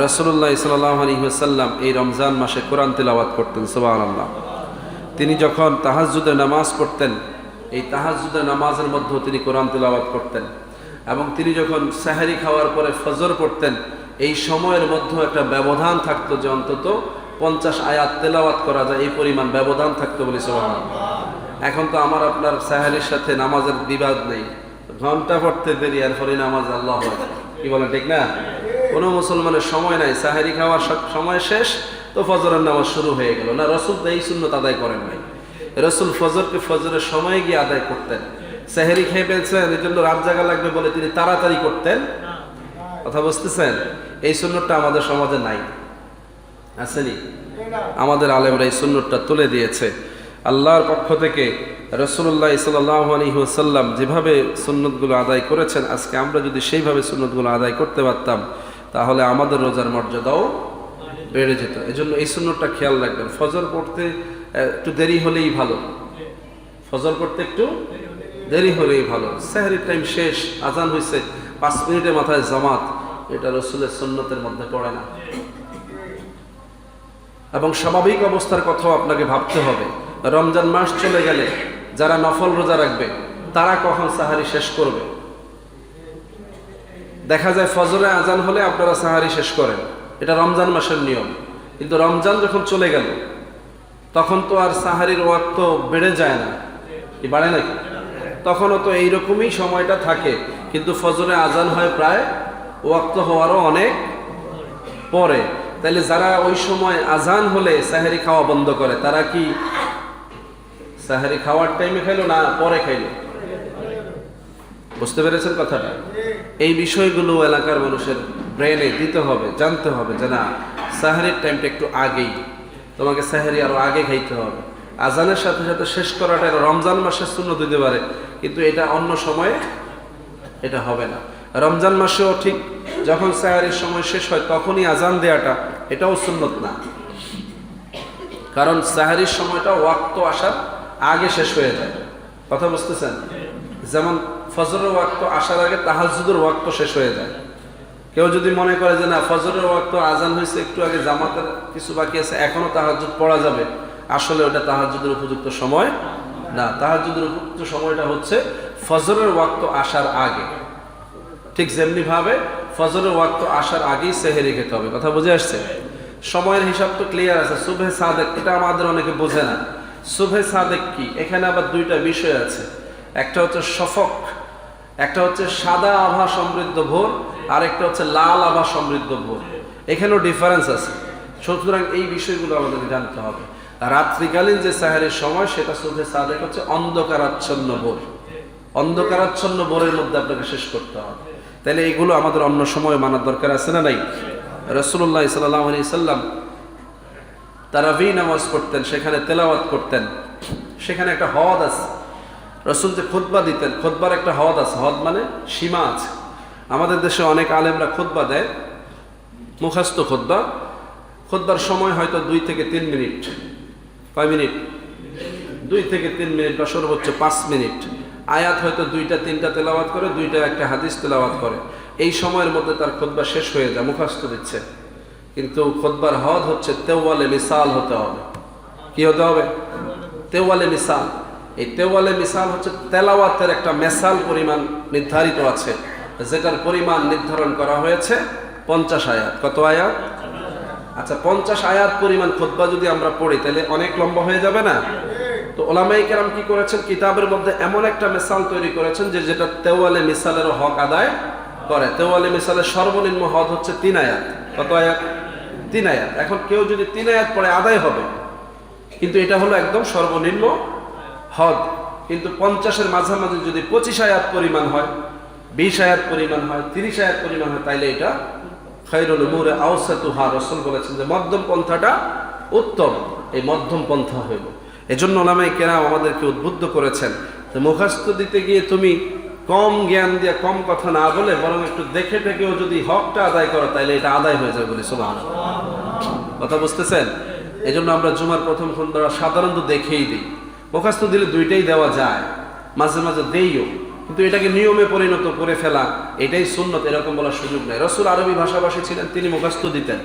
রাসূলুল্লাহ সাল্লাল্লাহু আলাইহি ওয়াসাল্লাম এই রমজান মাসে কোরআন তিলাওয়াত করতেন, সুবহানাল্লাহ। তিনি যখন তাহাজ্জুদের নামাজ পড়তেন, এই তাহাজ্জুদের নামাজের মধ্যেও তিনি কোরআন তিলাওয়াত করতেন। এবং তিনি যখন সেহরি খাওয়ার পরে ফজর পড়তেন, এই সময়ের মধ্যেও একটা ব্যবধান থাকতো যে অন্তত 50 আয়াত তেলাওয়াত করা যায়, এই পরিমাণ ব্যবধান থাকতো বলে, সুবহানাল্লাহ। এখন তো আমার আপনার সেহরির সাথে নামাজের বিবাদ নেই, ঘন্টা পড়তে দেরি এরপরে নামাজ আল্লাহ হয়, কি বলেন ঠিক না? কোনো মুসলমানের সময় নাই, সেহরি খাওয়ার সময় শেষ তো ফজরের নামাজ শুরু হয়ে গেল না। রাসূল তো এই সুন্নত আদায় করেন নাই। রাসূল ফজরকে ফজরের সময় গিয়ে আদায় করতেন। সেহরি খেয়ে ফেলছেন, এই জন্য রাত জাগা লাগবে বলে তিনি তাড়াতাড়ি করতেন। কথা বুঝতেছেন? এই সুন্নতটা আমাদের সমাজে নাই, আসেনি? আমাদের আলেমরা এই সুন্নতটা তুলে দিয়েছে আল্লাহর পক্ষ থেকে। রাসূলুল্লাহ সাল্লাল্লাহু আলাইহি ওয়াসাল্লাম যেভাবে সুন্নতগুলো আদায় করেছেন, আজকে আমরা যদি সেইভাবে সুন্নতগুলো আদায় করতে পারতাম তাহলে আমাদের রোজার মর্যাদাও বেড়ে যেত। এজন্য এই সুন্নতটা খেয়াল রাখবেন। ফজর পড়তে একটু দেরি হলেই ভালো, ফজর পড়তে একটু দেরি হলেই ভালো। সেহরির টাইম শেষ, আজান হয়েছে, 5 মিনিটের মাথায় জামাত, এটা রাসূলের সুন্নতের মধ্যে পড়ে না। এবং স্বাভাবিক অবস্থার কথাও আপনাকে ভাবতে হবে। রমজান মাস চলে গেলে যারা নফল রোজা রাখবে তারা কখন সাহারি শেষ করবে? দেখা যায় ফজরে আজান হলে আপনারা সাহারি শেষ করেন, এটা রমজান মাসের নিয়ম। কিন্তু রমজান যখন চলে গেল তখন তো আর সাহারির ওয়াক্ত বেড়ে যায় না, কি বাড়ে নাকি? তখনও তো এইরকমই সময়টা থাকে, কিন্তু ফজরে আজান হয় প্রায় ওয়াক্ত হওয়ারও অনেক পরে। তাইলে যারা ওই সময় আজান হলে সাহারি খাওয়া বন্ধ করে, তারা কি সাহারি খাওয়ার টাইমে খাইলো না পরে খাইলো? বুঝতে পেরেছেন কথাটা? এই বিষয়গুলো এলাকার মানুষের ব্রেনে দিতে হবে, জানতে হবে যে না, সাহারির টাইমটা একটু আগেই, তোমাকে সাহারি আরো আগে খাইতে হবে। আজানের সাথে সাথে শেষ করাটা রমজান মাসের সুন্নত দিতে পারে, কিন্তু এটা অন্য সময়ে এটা হবে না। রমজান মাসেও ঠিক যখন সাহারির সময় শেষ হয় তখনই আজান দেওয়াটা, এটাও সুন্নত না। কারণ সাহারির সময়টা ওয়াক্ত আসার আগে শেষ হয়ে যায়। কথা বুঝতেছেন? যেমন ফজরের ওয়াক্ত আসার আগে তাহাজ্জুদের ওয়াক্ত শেষ হয়ে যায়। কেউ যদি মনে করে যে না, ফজরের ওয়াক্ত আজান হয়েছে, একটু আগে জামাতের কিছু বাকি আছে, এখনো তাহাজ্জুদ পড়া যাবে, আসলে ওটা তাহাজ্জুদের উপযুক্ত সময় না। তাহাজ্জুদের উপযুক্ত সময়টা হচ্ছে ফজরের ওয়াক্ত আসার আগে। ঠিক যেমনি ভাবে ফজরের ওয়াক্ত আসার আগেই সেহরি খেতে হবে। কথা বুঝে আসছে? সময়ের হিসাব তো ক্লিয়ার আছে। সুবহে সাদেক, এটা আমাদের অনেকে বোঝে না। সুবহে সাদেক কি? এখানে আবার দুইটা বিষয় আছে। একটা হচ্ছে শফক, একটা হচ্ছে সাদা আভা সমৃদ্ধ ভোর, আর একটা হচ্ছে লাল আভা সমৃদ্ধ ভোর। এখানেও ডিফারেন্স আছে। সুতরাং এই বিষয়গুলো আমাদের জানতে হবে। রাত্রিকালীন যে সাহারির সময়, সেটা সুবহে সাদেক হচ্ছে অন্ধকারাচ্ছন্ন ভোর। অন্ধকারাচ্ছন্ন ভোরের মধ্যে আপনাকে শেষ করতে হবে। তাহলে এগুলো আমাদের অন্য সময় মানার দরকার আছে না নাই? রাসূলুল্লাহ সাল্লাল্লাহু আলাইহি সাল্লাম তারাবিহ নামাজ পড়তেন, সেখানে তেলাওয়াত করতেন। সেখানে একটা হদ আছে। রাসূল যে খুতবা দিতেন, খুতবার একটা হদ আছে। হদ মানে সীমা আছে। আমাদের দেশে অনেক আলেমরা খুতবা দেয়, মুখস্থ খুতবা। খুতবার সময় হয়তো 2 থেকে 3 মিনিট। কয় মিনিট? 2 থেকে 3 মিনিট বা সর্বোচ্চ 5 মিনিট। আয়াত হয়তো 2টা 3টা তেলাওয়াত করে, 2টা একটা হাদিস তেলাওয়াত করে। এই সময়ের মধ্যে তার খুতবা শেষ হয়ে যায়, মুখস্থ দিচ্ছে। কিন্তু খুতবার হদ হচ্ছে তেওয়ালে মিসাল হতে হবে। কি হতে হবে? তেওয়ালে মিসাল। এই তেওয়ালে মিসাল হচ্ছে তেলাওয়াতের একটা মেসাল পরিমাণ নির্ধারিত আছে, যেটার পরিমাণ নির্ধারণ করা হয়েছে 50 আয়াত। কত আয়াত? আচ্ছা, 50 আয়াত পরিমাণ খুতবা যদি আমরা পড়ি তাহলে অনেক লম্বা হয়ে যাবে না? তো ওলামায়ে কেরাম কি করেছেন? কিতাবের মধ্যে এমন একটা মিসাল তৈরি করেছেন যে যেটা তেওয়ালে মিসালের হক আদায় করে। তেওয়ালে মিসালের সর্বনিম্ন হদ হচ্ছে 3 আয়াত। কত আয়াত? 3 আয়াত। এখন কেউ যদি 3 আয়াত পড়ে আদায় হবে, কিন্তু এটা হলো একদম সর্বনিম্ন হদ। কিন্তু 50-এর মাঝামাঝি যদি 25 আয়াত পরিমাণ হয়, 20 আয়াত পরিমাণ হয়, 30 আয়াত পরিমাণ হয়, তাইলে এটা খায়রুল উমুরে আওসাতুহা। রাসূল বলেছেন যে মধ্যম পন্থাটা উত্তম। এই মধ্যম পন্থা হইল। এজন্য ওলামায়ে কেরাম আমাদেরকে উদ্বুদ্ধ করেছেন যে মুখস্থ দিতে গিয়ে তুমি কম জ্ঞান দিয়ে কম কথা না বলে বরং একটু দেখে টেকেও যদি হকটা আদায় করো, তাইলে এটা আদায় হয়ে যাবে বলে। সুবহানাল্লাহ। কথা বুঝতেছেন? এজন্য আমরা জুমার প্রথম খুতবা সাধারণত দেখেই দিই। মুখস্থ দিলে 2টাই দেওয়া যায়, মাঝে মাঝে দেইও, কিন্তু এটাকে নিয়মে পরিণত করে ফেলা এটাই সুন্নত এরকম বলার সুযোগ নেই। রাসূল আরবি ভাষাভাষী ছিলেন, তিনি মুখস্থ দিতেন।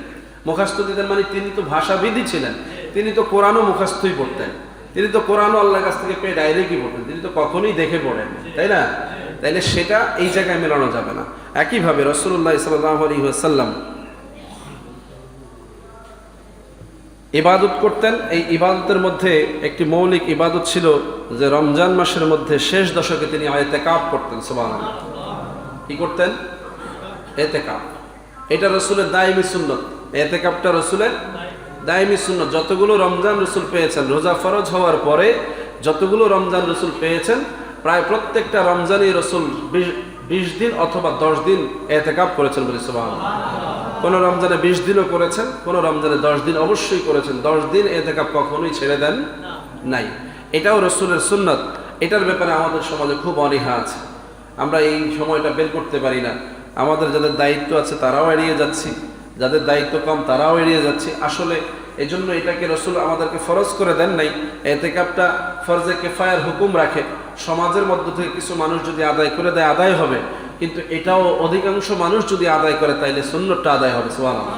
মুখস্থ দিতেন মানে তিনি তো ভাষাবিদই ছিলেন, তিনি তো কোরআনও মুখস্থই পড়তেন, তিনি তো কোরআনও আল্লাহর কাছ থেকে পেয়ে ডাইরেক্টই পড়তেন, তিনি তো কখনোই দেখে পড়েন, তাই না? তাইলে সেটা এই জায়গায় মেলানো যাবে না। একইভাবে রাসূলুল্লাহ সাল্লাল্লাহু আলাইহি ওয়াসাল্লাম ইবাদত করতেন। এই ইবাদতের মধ্যে একটি মৌলিক ইবাদত ছিল যে রমজান মাসের মধ্যে শেষ দশকে তিনি ইতিকাফ করতেন। সুবহানাল্লাহ। কি করতেন? ইতিকাফ। এটা রাসূলের দায়মি সুন্নত। ইতিকাফটা রাসূলের দায়মি সুন্নত। যতগুলো রমজান রাসূল পেয়েছেন, রোজা ফরজ হওয়ার পরে যতগুলো রমজান রাসূল পেয়েছেন, প্রায় প্রত্যেকটা রমজানই রাসূল 20 দিন অথবা 10 দিন ইতিকাফ করেছেন বলে সুবহানাল্লাহ। কোন রমজানে 20 দিনও করেছেন, কোন রমজানে 10 দিন অবশ্যই করেছেন। 10 দিন ইতিকাফ কখনোই ছেড়ে দেন নাই। এটাও রাসূলের সুন্নাত। এটার ব্যাপারে আমাদের সমাজে খুব অনীহা আছে, আমরা এই সময়টা বের করতে পারি না। আমাদের যাদের দায়িত্ব আছে তারাও এড়িয়ে যাচ্ছি, যাদের দায়িত্ব কম তারাও এড়িয়ে যাচ্ছি। আসলে এই জন্য এটাকে রাসূল আমাদেরকে ফরজ করে দেন নাই। ইতিকাফটা ফরজে কিফায়ার হুকুম রাখে। সমাজের মধ্য থেকে কিছু মানুষ যদি আদায় করে দেয় আদায় হবে, কিন্তু এটাও অধিকাংশ মানুষ যদি আদায় করে তাইলে সুন্নতটা আদায় হবে। সুবহানাল্লাহ।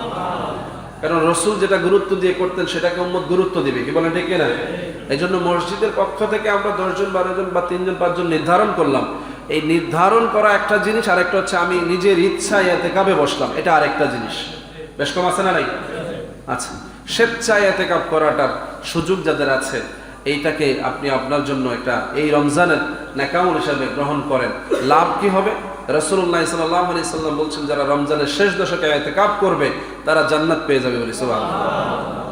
কারণ রাসূল যেটা গুরুত্ব দিয়ে করতেন সেটাকে উম্মত গুরুত্ব দিবে, কি বলেন ঠিক না? এই জন্য মসজিদের পক্ষ থেকে আমরা 10 জন 12 জন বা 3 জন 5 জন নির্ধারণ করলাম। এই নির্ধারণ করা একটা জিনিস, আর একটা হচ্ছে আমি নিজের ইচ্ছায় ইতিকাফে বসলাম, এটা আরেকটা জিনিস। বেশ কম আছে না নাই? আচ্ছা, স্বেচ্ছায় ইতিকাফ করাটার সুযোগ যাদের আছে, এইটাকে আপনি আপনার জন্য একটা এই রমজানের নেকামল হিসাবে গ্রহণ করেন। লাভ কি হবে? রাসূলুল্লাহ সাল্লাল্লাহু আলাইহি সাল্লাম বলছেন যারা রমজানের শেষ দশকে ইতিকাফ করবে তারা জান্নাত পেয়ে যাবে বলে সুবহানাল্লাহ।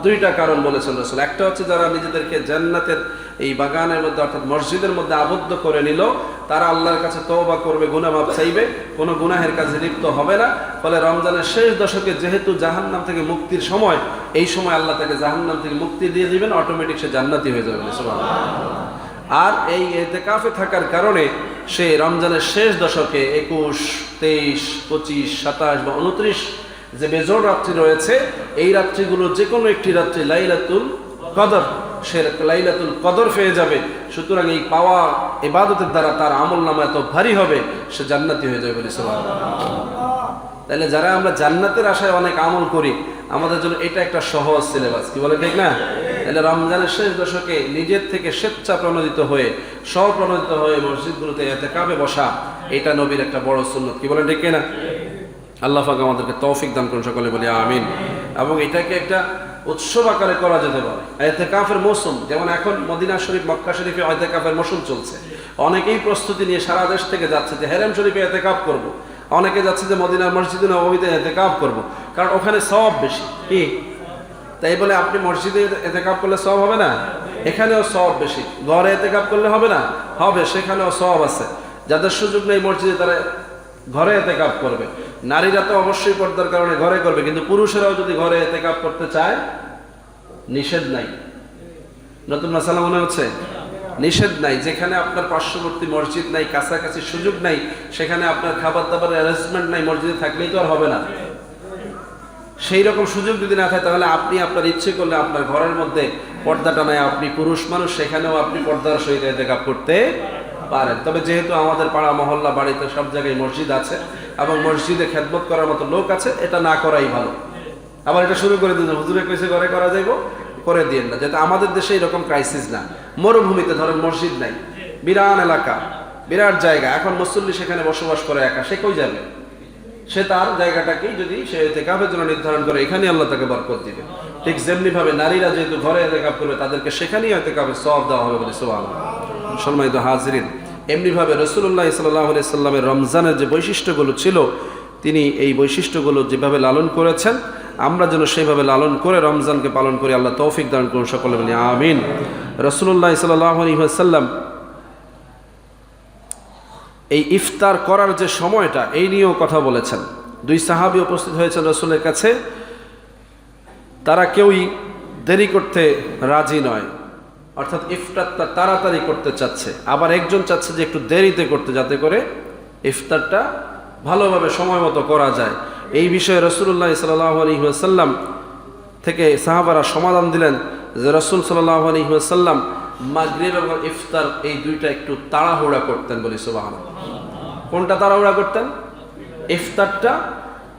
দুইটা কারণ বলেছেন রাসূল। একটা হচ্ছে যারা নিজেদেরকে জান্নাতের এই বাগানের মধ্যে অর্থাৎ মসজিদের মধ্যে আবদ্ধ করে নিল, তারা আল্লাহর কাছে তওবা করবে, গুনাহ মাফ চাইবে, কোনো গুনাহের কাজে লিপ্ত হবে না। ফলে রমজানের শেষ দশকে যেহেতু জাহান্নাম থেকে মুক্তির সময়, এই সময় আল্লাহ তাকে জাহান্নাম থেকে মুক্তি দিয়ে দিবেন, অটোমেটিক সে জান্নাতি হয়ে যাবে সুবহানাল্লাহ। আর এই ইতিকাফে থাকার কারণে সে রমজানের শেষ দশকে 21, 23, 25, 27 বা 29 যে বেজোড় রাত্রি রয়েছে, এই রাত্রিগুলো যে কোনো একটি রাত্রি লাইলাতুল কদর, সে লাইলাতুল কদর পেয়ে যাবে। সুতরাং এই পাওয়া ইবাদতের দ্বারা তার আমলনামা এত ভারী হবে, সে জান্নাতি হয়ে যাবে বলে সুবহানাল্লাহ। তাহলে যারা আমরা জান্নাতের আশায় অনেক আমল করি, আমাদের জন্য এটা একটা সহজ সিলেবাস, কি বলে ঠিক না? তাহলে রমজানের শেষ দশকে নিজের থেকে স্বেচ্ছা প্রণোদিত হয়ে, স্বপ্রণোদিত হয়ে মসজিদগুলোতে ইতিকাফে বসা, এটা নবীর একটা বড় সুন্নত, কি বলে ঠিক না? আল্লাহ পাক আমাদেরকে তৌফিক দান করুন, সকলে বলি আমিন। এবং এটাকে একটা উৎসব আকারে করা যেতে পারে। ইতিকাফের মৌসুম, যেমন এখন মদিনা শরীফ, মক্কা শরীফে ইতিকাফের মৌসুম চলছে। অনেকেই প্রস্তুতি নিয়ে সারা দেশ থেকে যাচ্ছে যে হেরেম শরীফে ইতিকাফ করব। অনেকে যাচ্ছে যে মদিনার মসজিদে নববীতে ইতিকাফ করব, কারণ ওখানে সওয়াব বেশি। কি তাই বলে আপনি মসজিদে ইতিকাফ করলে সওয়াব হবে না? এখানেও সওয়াব বেশি। ঘরে ইতিকাফ করলে হবে না? হবে, সেখানেও সওয়াব আছে। যাদের সুযোগ নেই মসজিদে, তারা ঘরে ইতিকাফ করবে। নারীরা তো অবশ্যই পর্দার কারণে ঘরে করবে, কিন্তু পুরুষেরাও যদি ঘরে ইতিকাফ করতে চায় নিষেধ নাই। নতুন মাসালা মনে হচ্ছে? নিষেধ নাই। যেখানে আপনার পার্শ্ববর্তী মসজিদ নাই, কাছাকাছি সুযোগ নাই, সেখানে আপনার খাবার দাবারের অ্যারেঞ্জমেন্ট নাই, মসজিদে থাকলেই তো আর হবে না। সেই রকম সুযোগ যদি না থাকে, তাহলে আপনি আপনার ইচ্ছে করলে আপনার ঘরের মধ্যে পর্দাটা নাই, আপনি পুরুষ মানুষ, সেখানেও আপনি পর্দার সহিত ইতিকাফ করতে পারেন। তবে যেহেতু আমাদের পাড়া মহল্লা বাড়িতে সব জায়গায় মসজিদ আছে এবং মসজিদে খেদমত করার মতো লোক আছে, এটা না করাই ভালো। আবার এটা শুরু করে দিন, হুজুরে কইছে ঘরে করা যাইব, করে দিন না। যাতে আমাদের দেশে এরকম ক্রাইসিস না। মরুভূমিতে ধরেন মসজিদ নাই, বিরাট এলাকা, বিরাট জায়গা, এখন মুসল্লি সেখানে বসবাস করে একা, সে কই যাবে? সে তার জায়গাটাকেই যদি সে ইতিকাফের জন্য নির্ধারণ করে, এখানেই আল্লাহ তাকে বরকত দিবে। ঠিক যেমনি ভাবে নারীরা যেহেতু ঘরে ইতিকাফ করবে, তাদেরকে সেখানেই ইতিকাফের সওয়াব দেওয়া হবে বলে সুবহানাল্লাহ। সম্মানিত হাজিরিন, এমনিভাবে রাসূলুল্লাহ সাল্লাল্লাহু আলাইহি সাল্লামের রমজানের যে বৈশিষ্ট্যগুলো ছিল, তিনি এই বৈশিষ্ট্যগুলো যেভাবে লালন করেছেন, আমরা যেন সেইভাবে লালন করে রমজানকে পালন করি। আল্লাহ তৌফিক দান করুন, সকলে বলি আমিন। রাসূলুল্লাহ সাল্লাল্লাহু আলাইহি ওয়াসাল্লাম এই ইফতার করার যে সময়টা, এই নিয়েও কথা বলেছেন। 2 সাহাবী উপস্থিত হয়েছেন রাসূলের কাছে, তারা কেউই দেরি করতে রাজি নয়, অর্থাৎ ইফতারটা তাড়াতাড়ি করতে চাচ্ছে। আবার একজন চাচ্ছে যে একটু দেরিতে করতে, যাতে করে ইফতারটা ভালোভাবে সময় মতো করা যায়। এই বিষয়ে রাসূলুল্লাহ সাল্লাল্লাহু আলাইহি ওয়াসাল্লাম থেকে সাহাবারা সমাধান দিলেন যে রাসূল সাল্লাল্লাহু আলাইহি ওয়াসাল্লাম মাগরিব এবং ইফতার এই দুইটা একটু তাড়াহুড়া করতেন, বলি সুবহানাল্লাহ। কোনটা তাড়াহুড়া করতেন? ইফতারটা,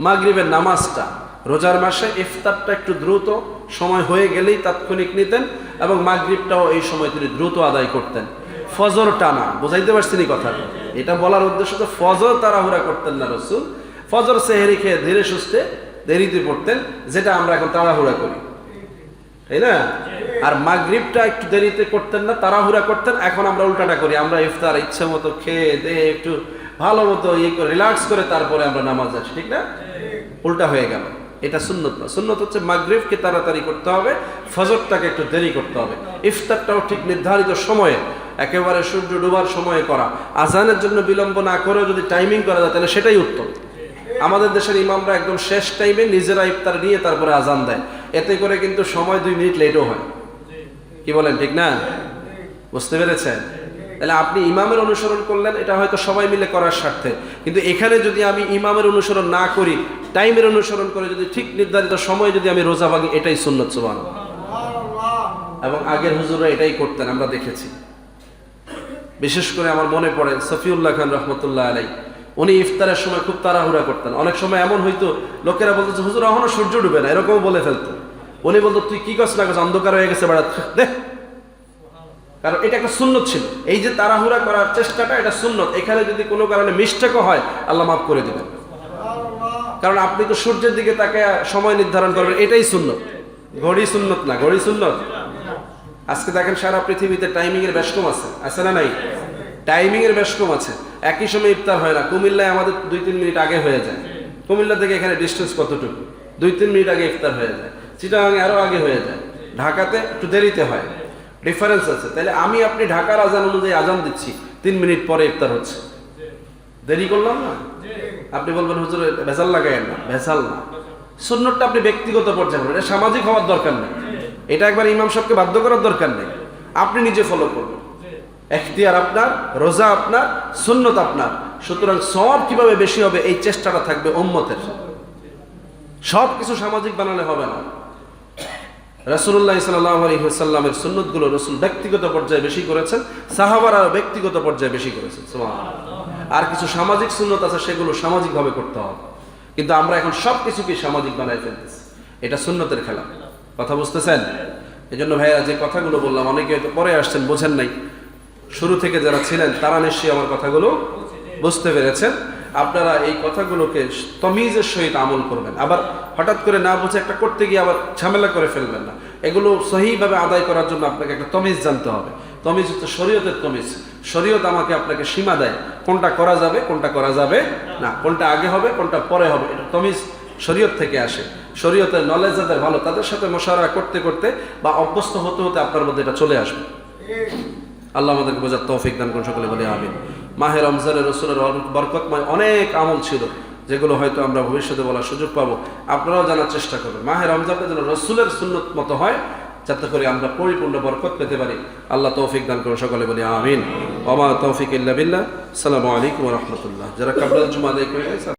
মাগরিবের নামাজটা। রোজার মাসে ইফতারটা একটু দ্রুত সময় হয়ে গেলেই তাৎক্ষণিক নিতেন, এবং মাগরিবটাও এই সময় তিনি দ্রুত আদায় করতেন। ফজর টানা, বুঝাইতে পারছেন এই কথাটা? এটা বলার উদ্দেশ্য তো ফজর তাড়াহুড়া করতেন না রাসূল। ফজর সেহরি খেয়ে ধীরে সুস্থে দেরিতে পড়তেন, যেটা আমরা এখন তাড়াহুড়া করি, তাই না? আর মাগরিবটা একটু দেরিতে করতেন না, তাড়াহুড়া করতেন। এখন আমরা উল্টাটা করি, আমরা ইফতার ইচ্ছে মতো খেয়ে দিয়ে একটু ভালো মতো রিল্যাক্স করে তারপরে আমরা নামাজ আসি, ঠিক না? উল্টা হয়ে গেল। এটা সুন্নত না। সুন্নত হচ্ছে মাগরিবকে তাড়াতাড়ি করতে হবে, ফজরটাকে একটু দেরি করতে হবে। ইফতারটাও ঠিক নির্ধারিত সময়ে, একেবারে সূর্য ডোবার সময়ে করা। আজানের জন্য বিলম্ব না করেও যদি টাইমিং করা যায় তাহলে সেটাই উত্তম। আমাদের দেশের ইমামরা একদম শেষ টাইমে নিজেরা ইফতার নিয়ে তারপরে আজান দেয়, এতে করে কিন্তু সময় 2 মিনিট লেটও হয়। কি বলেন, ঠিক না? বুঝতে পেরেছেন? তাহলে আপনি ইমামের অনুসরণ করলেন, এটা হয়তো সবাই মিলে করার স্বার্থে, কিন্তু এখানে যদি আমি ইমামের অনুসরণ না করি, টাইমের অনুসরণ করে যদি ঠিক নির্ধারিত সময়ে যদি আমি রোজা ভাঙি, এটাই সুন্নত সুবহানাল্লাহ। এবং আগের হুজুররা এটাই করতেন, আমরা দেখেছি। বিশেষ করে আমার মনে পড়ে সফিউল্লাহ খান রহমতুল্লাহ আলাই, উনি ইফতারের সময় খুব তাড়াহুড়া করতেন। অনেক সময় এমন হইতো, লোকেরা বলতো যে হুজুর এখনো সূর্য ডুবে না, এরকম বলে ফেলতো। উনি বলতো তুই কি করছ না করছ, অন্ধকার হয়ে গেছে বেড়া দেখ। কারণ এটা একটা সুন্নত ছিল, এই যে তাড়াহুড়া করার চেষ্টাটা, এটা সুন্নত। এখানে যদি কোনো কারণে মিস্টেকও হয়, আল্লাহ মাফ করে দেবেন। কারণ আপনি তো সূর্যের দিকে তাকে সময় নির্ধারণ করবেন, এটাই সুন্নত। ঘড়ি সুন্নত না, ঘড়ি সুন্নত। আজকে দেখেন সারা পৃথিবীতে টাইমিং এর বেশকম আছে না নাই? টাইমিং এর বেশকম আছে। একই সময় ইফতার হয় না। কুমিল্লায় আমাদের 2-3 মিনিট আগে হয়ে যায়। কুমিল্লা থেকে এখানে ডিস্টেন্স কতটুকু? 2-3 মিনিট আগে ইফতার হয়ে যায়। চিটাগাঙে আরো আগে হয়ে যায়। ঢাকাতে একটু দেরিতে হয়, ডিফারেন্স আছে। তাহলে আমি আপনি ঢাকার আজান অনুযায়ী আজান দিচ্ছি, 3 মিনিট পরে ইফতার হচ্ছে, দেরি করলাম না? আপনি বলবেন হুজুর ভেজাল লাগায়েন না, ভেজাল না। সুন্নতটা আপনি ব্যক্তিগত পর্যায়ে করবেন, এটা সামাজিক হওয়ার দরকার নেই। এটা একবার ইমাম সাহেবকে বাধ্য করার দরকার নেই, আপনি নিজে ফলো করবেন। এখতিয়ার আপনার, রোজা আপনার, সুন্নত আপনার। সুতরাং সওয়াব কিভাবে বেশি হবে, এই চেষ্টাটা থাকবে উম্মতের। সব কিছু সামাজিক বানালে হবে না। রাসূলুল্লাহ সাল্লাল্লাহু আলাইহি ওয়াসাল্লামের সুন্নতগুলো রাসূল ব্যক্তিগত পর্যায়ে বেশি করেছেন, সাহাবারা ব্যক্তিগত পর্যায়ে বেশি করেছেন। সুবহানাল্লাহ। আর কিছু সামাজিক সুন্নত আছে, সেগুলো সামাজিকভাবে করতে হবে। কিন্তু আমরা এখন সব কিছুকে সামাজিক বানাই ফেলতেছি, এটা সুন্নতের খেলা। কথা বুঝতেছেন? এই জন্য ভাইয়া যে কথাগুলো বললাম, অনেকে হয়তো পরে আসছেন, বোঝেন নাই। শুরু থেকে যারা ছিলেন তারা নিশ্চয়ই আমার কথাগুলো বুঝতে পেরেছেন। আপনারা এই কথাগুলোকে তমিজের সহিত আমল করবেন। আবার হঠাৎ করে না বুঝে একটা করতে গিয়ে আবার ঝামেলা করে ফেলবেন না। এগুলো সহিভাবে আদায় করার জন্য আপনাকে একটা তমিজ জানতে হবে। তমিজ হচ্ছে শরীয়তের তমিজ। শরীয়ত আমাকে আপনাকে সীমা দেয়, কোনটা করা যাবে, কোনটা করা যাবে না, কোনটা আগে হবে, কোনটা পরে হবে। এটা তমিজ শরীয়ত থেকে আসে। শরীয়তের নলেজ যাদের ভালো, তাদের সাথে মোশাওয়ারা করতে করতে বা অভ্যস্ত হতে হতে আপনার মধ্যে এটা চলে আসবে। আল্লাহ আমাদেরকে বোঝার তৌফিক দান করুন, সকলে বলি আমিন। মাহে রমজানের রাসূলের বরকতময় অনেক আমল ছিল, যেগুলো হয়তো আমরা ভবিষ্যতে বলার সুযোগ পাবো। আপনারাও জানার চেষ্টা করবেন মাহে রমজানটা যেন রাসূলের সুন্নত মতো হয়, যাতে করে আমরা পরিপূর্ণ বরকত পেতে পারি। আল্লাহ তৌফিক দান করুন, সকলে বলি আমিন। ওয়া মা তৌফিক ইল্লা বিল্লাহ। আসসালামু আলাইকুম ওয়া রাহমাতুল্লাহ। যারা কাবলাতুল জুমা আদায় করে